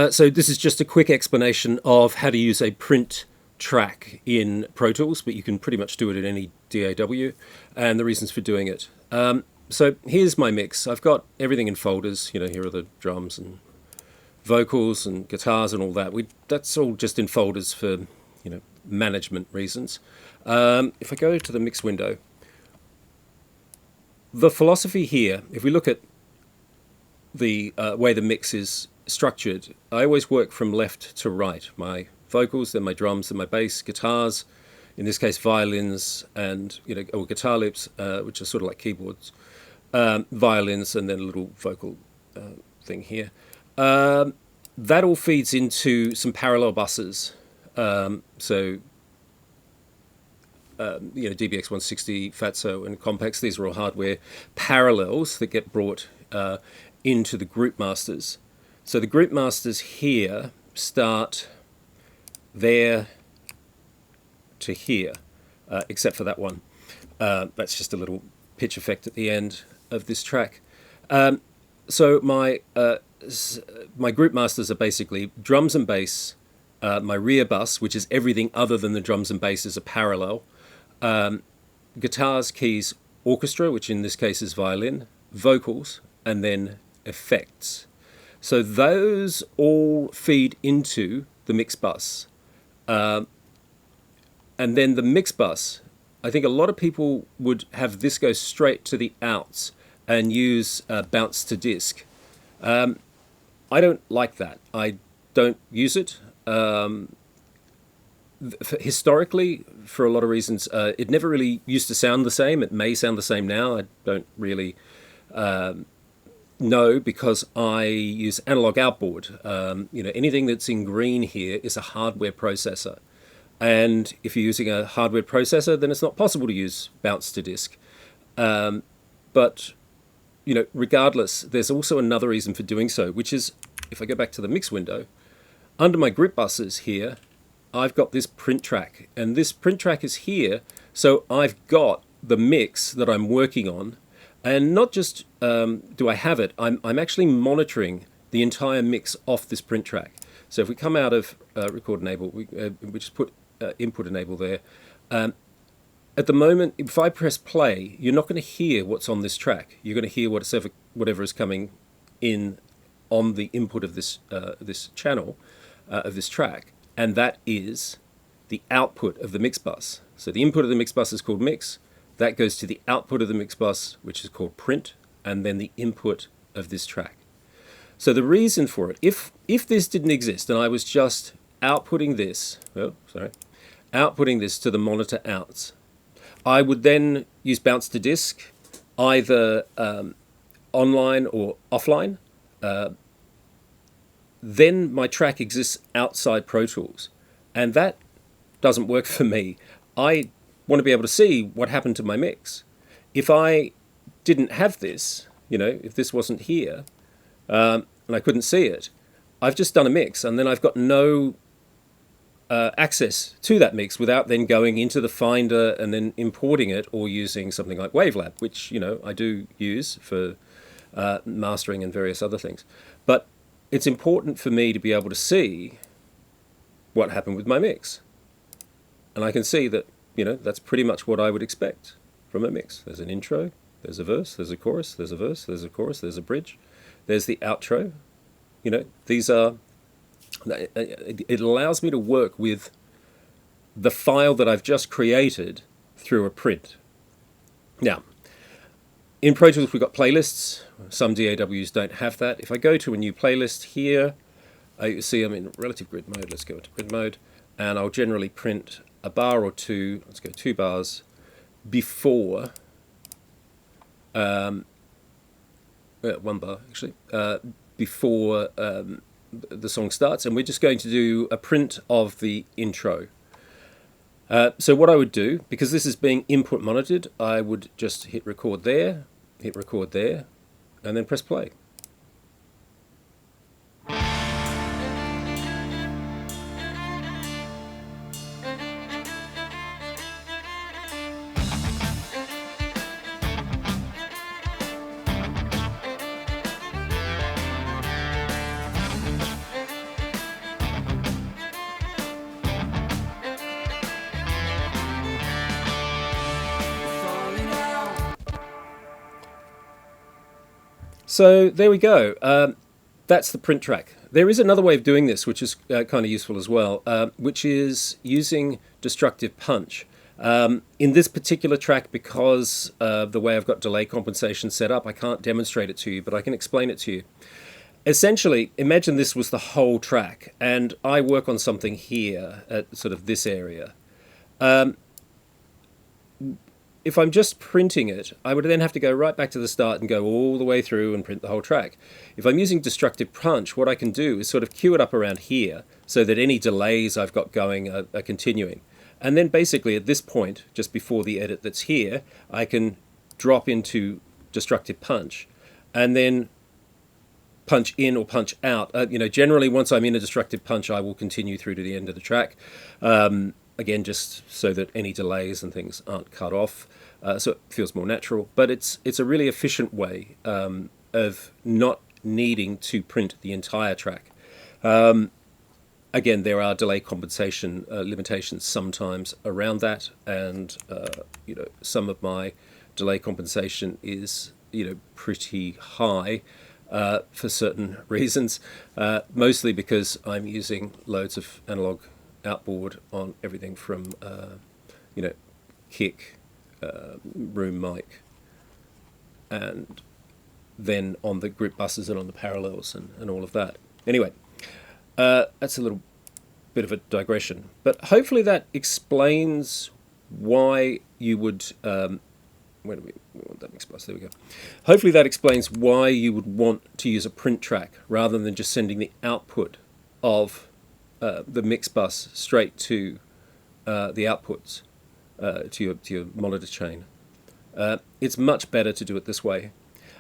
So this is just a quick explanation of how to use a print track in Pro Tools, but you can pretty much do it in any DAW, and the reasons for doing it. So here's my mix. I've got everything in folders. You know, here are the drums and vocals and guitars and all that. That's all just in folders for, management reasons. If I go to the mix window, the philosophy here, if we look at the way the mix is structured, I always work from left to right. My vocals, then my drums, then my bass, guitars, in this case violins, and or guitar lips, which are sort of like keyboards, violins, and then a little vocal thing here. That all feeds into some parallel buses. DBX 160, Fatso, and Compex. These are all hardware parallels that get brought into the group masters. So the group masters here start there to here, except for that one. That's just a little pitch effect at the end of this track. So my group masters are basically drums and bass. My rear bus, which is everything other than the drums and bass, is a parallel. Guitars, keys, orchestra, which in this case is violin, vocals, and then effects. So those all feed into the mix bus. And then the mix bus, I think a lot of people would have this go straight to the outs and use bounce to disk. I don't like that. I don't use it. Historically, for a lot of reasons, it never really used to sound the same. It may sound the same now. I don't really know, because I use analog outboard. Anything that's in green here is a hardware processor. And if you're using a hardware processor, then it's not possible to use bounce to disk. But regardless, there's also another reason for doing so, which is, if I go back to the mix window, under my group buses here, I've got this print track, and this print track is here, so I've got the mix that I'm working on, and not just do I have it, I'm actually monitoring the entire mix off this print track. So if we come out of record enable, we just put input enable there. At the moment, if I press play, you're not going to hear what's on this track. You're going to hear whatever is coming in on the input of this channel, of this track, and that is the output of the mix bus. So the input of the mix bus is called mix. That goes to the output of the mix bus, which is called print, and then the input of this track. So the reason for it, if this didn't exist and I was just outputting this to the monitor outs, I would then use bounce to disk, either online or offline. Then my track exists outside Pro Tools, and that doesn't work for me. I want to be able to see what happened to my mix. If I didn't have this, if this wasn't here, and I couldn't see it, I've just done a mix, and then I've got no access to that mix without then going into the Finder and then importing it, or using something like Wavelab, which I do use for mastering and various other things. But it's important for me to be able to see what happened with my mix. And I can see that, that's pretty much what I would expect from a mix. There's an intro, there's a verse, there's a chorus, there's a verse, there's a chorus, there's a bridge, there's the outro. These are, it allows me to work with the file that I've just created through a print. Now, in Pro Tools, we've got playlists. Some DAWs don't have that. If I go to a new playlist here, you see I'm in relative grid mode. Let's go into grid mode. And I'll generally print a bar or two. Let's go 2 bars before, 1 bar actually, before the song starts. And we're just going to do a print of the intro. So what I would do, because this is being input monitored, I would just hit record there, and then press play. So there we go. That's the print track. There is another way of doing this, which is kind of useful as well, which is using destructive punch. In this particular track, because of the way I've got delay compensation set up, I can't demonstrate it to you, but I can explain it to you. Essentially, imagine this was the whole track, and I work on something here at sort of this area. If I'm just printing it, I would then have to go right back to the start and go all the way through and print the whole track. If I'm using destructive punch, what I can do is sort of queue it up around here so that any delays I've got going are continuing. And then basically at this point, just before the edit that's here, I can drop into destructive punch and then punch in or punch out. Generally once I'm in a destructive punch, I will continue through to the end of the track. Again, just so that any delays and things aren't cut off, so it feels more natural. But it's a really efficient way of not needing to print the entire track. Again, there are delay compensation limitations sometimes around that, and some of my delay compensation is pretty high for certain reasons, mostly because I'm using loads of analog outboard on everything from kick, room mic, and then on the grip buses and on the parallels and all of that. Anyway, that's a little bit of a digression, but hopefully that explains why you would where do we want that mix bus? There we go. Hopefully that explains why you would want to use a print track rather than just sending the output of the mix bus straight to the outputs to your monitor chain. It's much better to do it this way.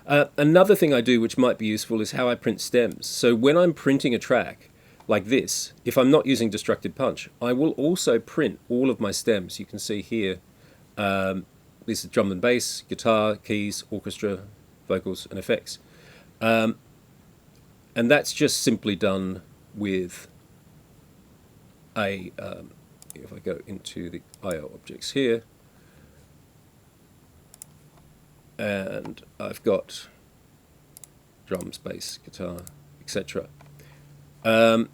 Another thing I do which might be useful is how I print stems. So when I'm printing a track like this, if I'm not using destructive punch, I will also print all of my stems. You can see here, this is drum and bass, guitar, keys, orchestra, vocals, and effects. And that's just simply done with if I go into the I/O objects here, and I've got drums, bass, guitar, etc. Come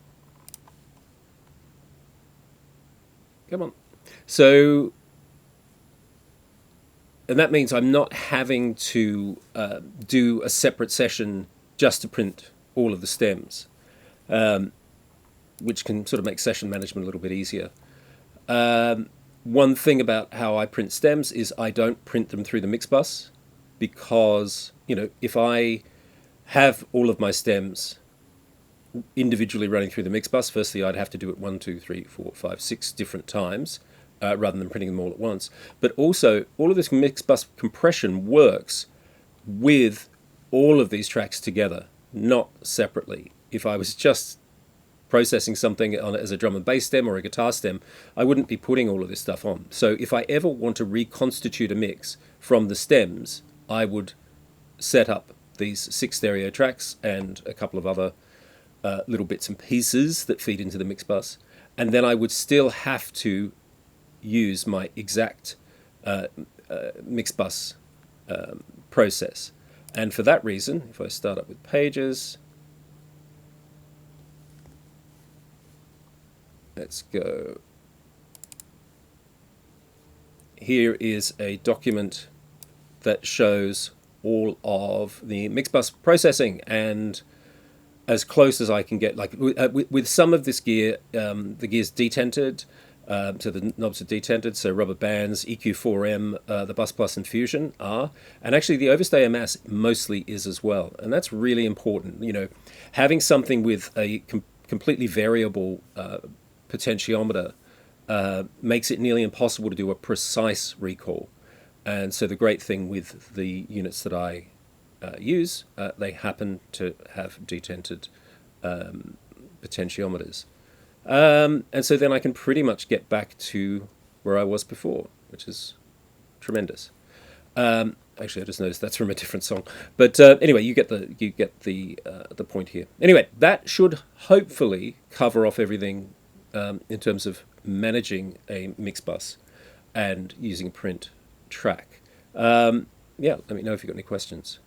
on. So, and that means I'm not having to do a separate session just to print all of the stems. Which can sort of make session management a little bit easier. One thing about how I print stems is I don't print them through the mix bus, because if I have all of my stems individually running through the mix bus, firstly I'd have to do it 1, 2, 3, 4, 5, 6 different times rather than printing them all at once. But also all of this mix bus compression works with all of these tracks together, not separately. If I was just processing something on it as a drum and bass stem or a guitar stem, I wouldn't be putting all of this stuff on. So if I ever want to reconstitute a mix from the stems, I would set up these 6 stereo tracks and a couple of other little bits and pieces that feed into the mix bus, and then I would still have to use my exact mix bus process. And for that reason, if I start up with Pages, let's go. Here is a document that shows all of the mix bus processing, and as close as I can get, like with some of this gear, the gear's detented, so the knobs are detented, so rubber bands, EQ4M, the Bus Plus and Fusion are, and actually the Overstay MS mostly is as well, and that's really important. Having something with a completely variable potentiometer makes it nearly impossible to do a precise recall. And so the great thing with the units that I use, they happen to have detented potentiometers. And so then I can pretty much get back to where I was before, which is tremendous. Actually, I just noticed that's from a different song. But anyway, you get the point here. Anyway, that should hopefully cover off everything in terms of managing a mix bus and using a print track. Yeah, let me know if you've got any questions.